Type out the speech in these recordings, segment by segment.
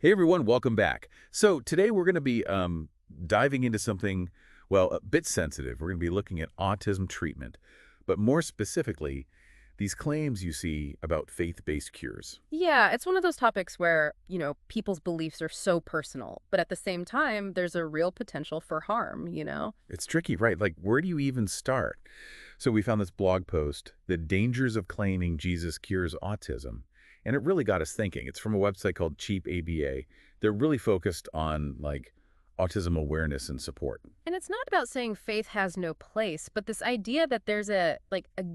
Hey everyone, welcome back. So today we're going to be diving into something, well, a bit sensitive. We're going to be looking at autism treatment, but more specifically, these claims you see about faith-based cures. Yeah, it's one of those topics where, people's beliefs are so personal, but at the same time, there's a real potential for harm? It's tricky, right? Like, where do you even start? So we found this blog post, The Dangers of Claiming Jesus Cures Autism, and it really got us thinking. It's from a website called Cheap ABA. They're really focused on, like, autism awareness and support. And it's not about saying faith has no place, but this idea that there's a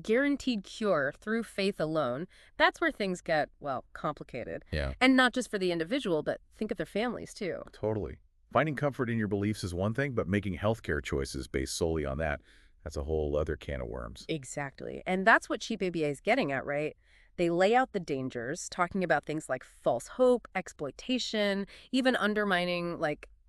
guaranteed cure through faith alone, that's where things get, well, complicated. Yeah. And not just for the individual, but think of their families too. Totally. Finding comfort in your beliefs is one thing, but making healthcare choices based solely on that, that's a whole other can of worms. Exactly. And that's what Cheap ABA is getting at, right? They lay out the dangers, talking about things like false hope, exploitation, even undermining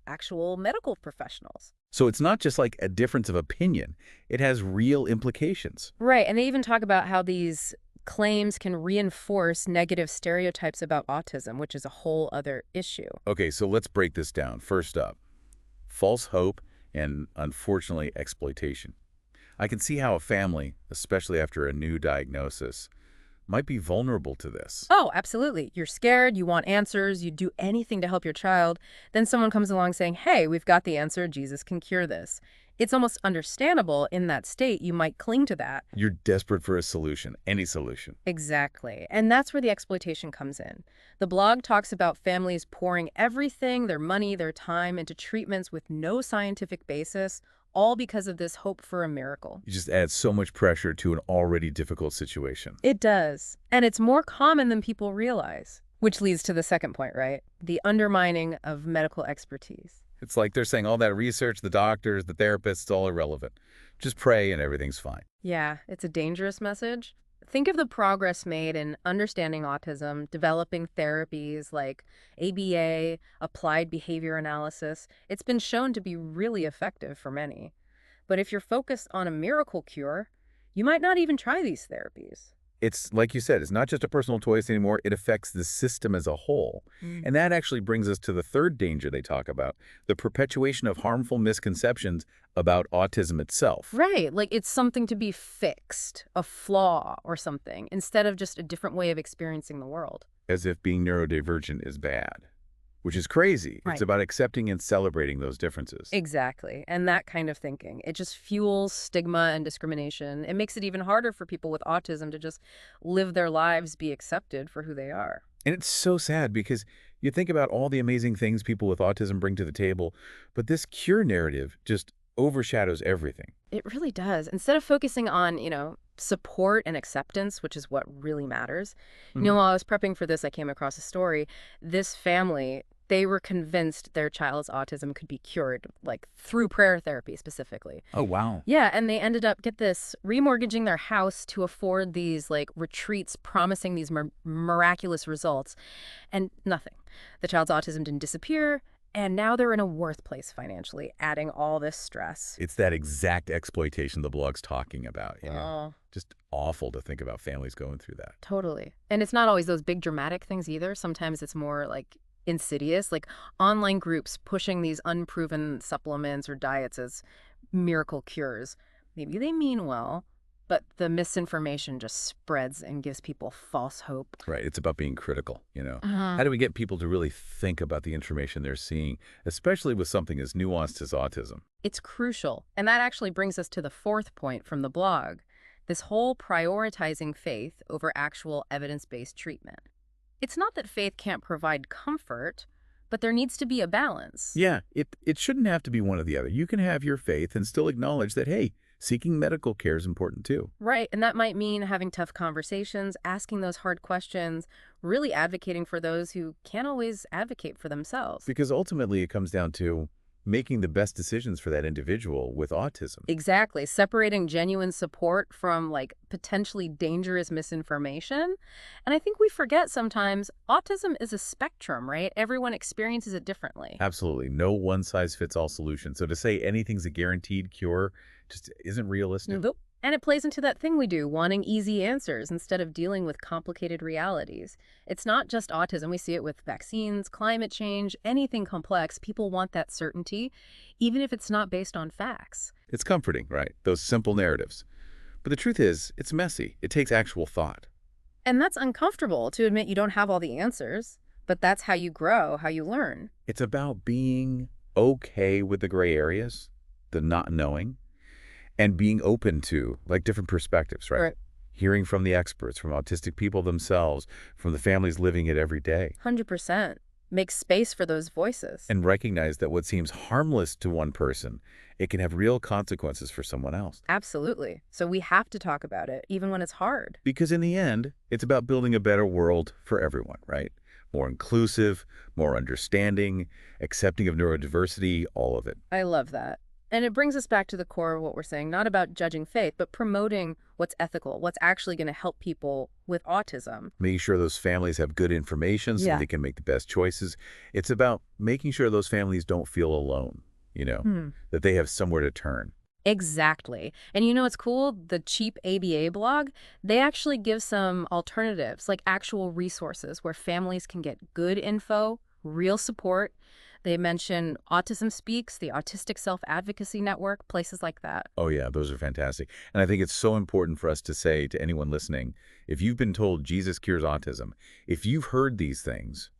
actual medical professionals. So it's not just like a difference of opinion. It has real implications. Right. And they even talk about how these claims can reinforce negative stereotypes about autism, which is a whole other issue. Okay, so let's break this down. First up, false hope and, unfortunately, exploitation. I can see how a family, especially after a new diagnosis, might be vulnerable to this. Oh, absolutely. You're scared, you want answers, you do anything to help your child. Then someone comes along saying, hey, we've got the answer, Jesus can cure this. It's almost understandable in that state you might cling to that. You're desperate for a solution, any solution. Exactly. And that's where the exploitation comes in. The blog talks about families pouring everything, their money, their time, into treatments with no scientific basis, all because of this hope for a miracle. You just add so much pressure to an already difficult situation. It does. And it's more common than people realize. Which leads to the second point, right? The undermining of medical expertise. It's like they're saying all that research, the doctors, the therapists, it's all irrelevant. Just pray and everything's fine. Yeah, it's a dangerous message. Think of the progress made in understanding autism, developing therapies like ABA, applied behavior analysis. It's been shown to be really effective for many. But if you're focused on a miracle cure, you might not even try these therapies. It's like you said, it's not just a personal choice anymore. It affects the system as a whole. Mm. And that actually brings us to the third danger they talk about, the perpetuation of harmful misconceptions about autism itself. Right, like it's something to be fixed, a flaw or something, instead of just a different way of experiencing the world. As if being neurodivergent is bad, which is crazy. It's Right. about accepting and celebrating those differences. Exactly. And that kind of thinking, it just fuels stigma and discrimination. It makes it even harder for people with autism to just live their lives, be accepted for who they are. And it's so sad because you think about all the amazing things people with autism bring to the table, but this cure narrative just overshadows everything. It really does. Instead of focusing on, support and acceptance, which is what really matters. Mhm. While I was prepping for this, I came across a story. This family, they were convinced their child's autism could be cured, like through prayer therapy specifically. Oh, wow. Yeah, and they ended up, get this, remortgaging their house to afford these retreats promising these miraculous results, and nothing. The child's autism didn't disappear, and now they're in a worse place financially, adding all this stress. It's that exact exploitation the blog's talking about, Oh, Just awful to think about families going through that. totally. And it's not always those big dramatic things either. Sometimes it's more insidious, like online groups pushing these unproven supplements or diets as miracle cures. Maybe they mean well, but the misinformation just spreads and gives people false hope. Right. It's about being critical, Uh-huh. How do we get people to really think about the information they're seeing, especially with something as nuanced as autism? It's crucial. And that actually brings us to the fourth point from the blog, this whole prioritizing faith over actual evidence-based treatment. It's not that faith can't provide comfort, but there needs to be a balance. Yeah, it shouldn't have to be one or the other. You can have your faith and still acknowledge that, hey, seeking medical care is important too. Right, and that might mean having tough conversations, asking those hard questions, really advocating for those who can't always advocate for themselves. Because ultimately it comes down to making the best decisions for that individual with autism. Exactly, separating genuine support from potentially dangerous misinformation. And I think we forget sometimes autism is a spectrum, right? Everyone experiences it differently. Absolutely. No one-size-fits-all solution. So to say anything's a guaranteed cure just isn't realistic. Nope. And it plays into that thing we do, wanting easy answers instead of dealing with complicated realities. It's not just autism. We see it with vaccines, climate change, anything complex. People want that certainty, even if it's not based on facts. It's comforting, right? Those simple narratives. But the truth is, it's messy. It takes actual thought. And that's uncomfortable to admit you don't have all the answers, but that's how you grow, how you learn. It's about being okay with the gray areas, the not knowing, and being open to like different perspectives, right? Right. Hearing from the experts, from autistic people themselves, from the families living it every day, 100%. Make space for those voices. and recognize that what seems harmless to one person, it can have real consequences for someone else. Absolutely. So we have to talk about it, even when it's hard. Because in the end, it's about building a better world for everyone, right? More inclusive, more understanding, accepting of neurodiversity, all of it. I love that. And it brings us back to the core of what we're saying, not about judging faith, but promoting what's ethical, what's actually going to help people with autism. Making sure those families have good information so Yeah. they can make the best choices. It's about making sure those families don't feel alone, that they have somewhere to turn. Exactly. And you know what's cool? The Cheap ABA blog, they actually give some alternatives, like actual resources where families can get good info, real support. They mention Autism Speaks, the Autistic Self-Advocacy Network, places like that. Oh, yeah, those are fantastic. And I think it's so important for us to say to anyone listening, if you've been told Jesus cures autism, if you've heard these things,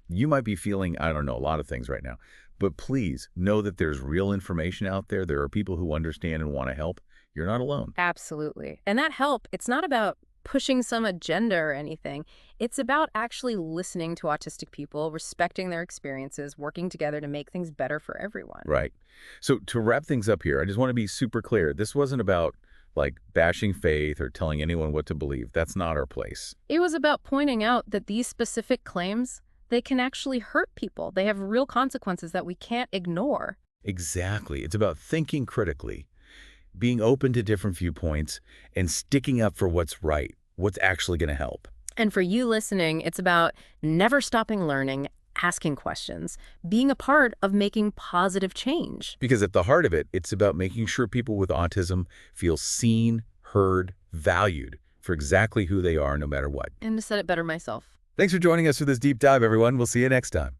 you might be feeling, I don't know, a lot of things right now. But please know that there's real information out there. There are people who understand and want to help. You're not alone. Absolutely. And that help, it's not about pushing some agenda or anything. It's about actually listening to autistic people, respecting their experiences, working together to make things better for everyone. Right. So to wrap things up here, I just want to be super clear. This wasn't about like bashing faith or telling anyone what to believe. That's not our place. It was about pointing out that these specific claims, they can actually hurt people. They have real consequences that we can't ignore. Exactly. It's about thinking critically, being open to different viewpoints, and sticking up for what's right, what's actually going to help. And for you listening, it's about never stopping learning, asking questions, being a part of making positive change. Because at the heart of it, it's about making sure people with autism feel seen, heard, valued for exactly who they are, no matter what. And to said it better myself. Thanks for joining us for this deep dive, everyone. We'll see you next time.